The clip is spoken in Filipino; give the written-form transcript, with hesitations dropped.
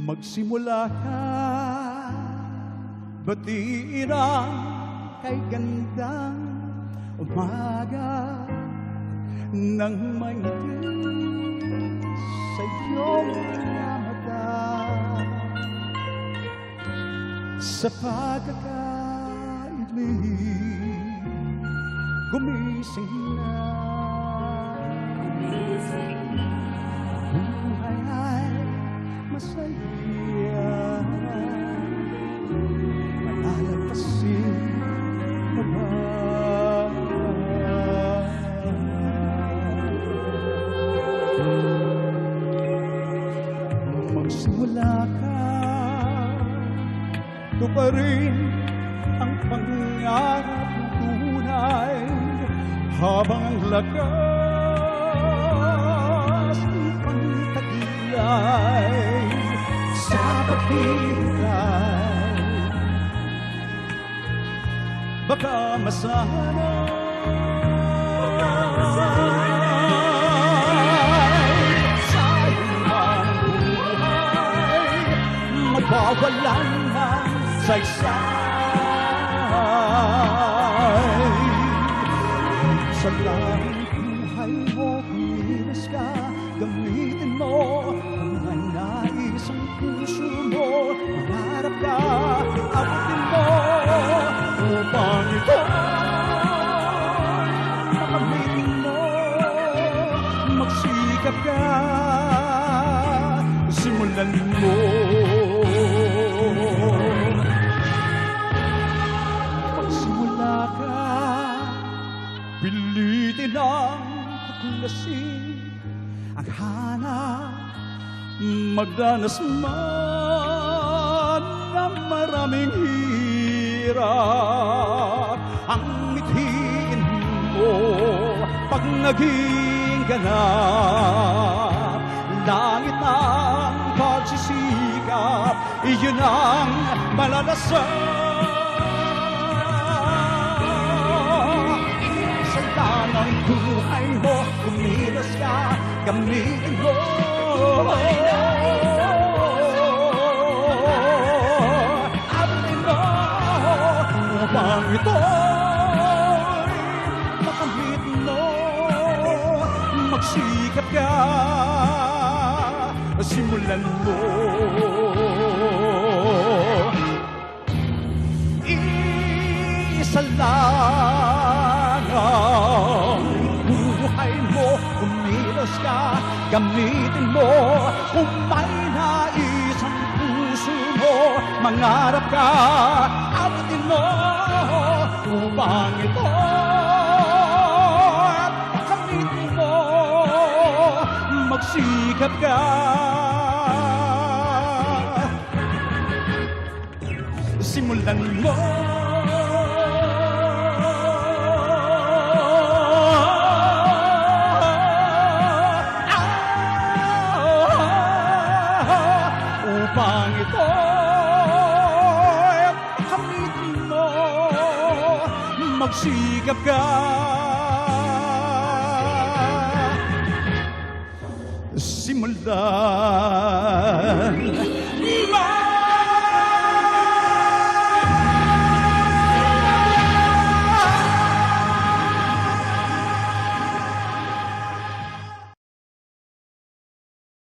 Magsimula ka, batiin ang kay gandang umaga nang may ngiti sa iyong mga mata. Sa pagkakaibig, gumising na. Buhay ay masaya, malalagpasin mo ba? Magsimula ka, tuparin ang pangarap ng tunay habang ang lakas ng pagtaglay sa paghihintay baka masanay. Sayang man ang buhay, magwawalan ng saysay. Sa langit buhay mo, kumilos ka, gamitin mo ang mga nais ang puso mo. Mangarap ka, abutin mo upang ito makamitin mo. Magsikap ka, simulan mo. Magsimula ka, pilitin ang tuklasin ang hanap, magdanas man ng maraming hirap. Ang mithiin mo pag naging ganap, langit ang pagsisikap, iyon ang malalasan. Ang buhay mo, kumilos ka, gamitin mo. Abutin mo upang ito'y makamit mo. Magsikap ka, simulan mo. Isa lang ang buhay mo, kumilos ka, gamitin mo. Kung may nais ang puso mo, mangarap ka, abutin mo upang ito gamitin mo. Magsikap ka, simulan mo. Upang ito'y gamitin mo, magsikap ka, simulan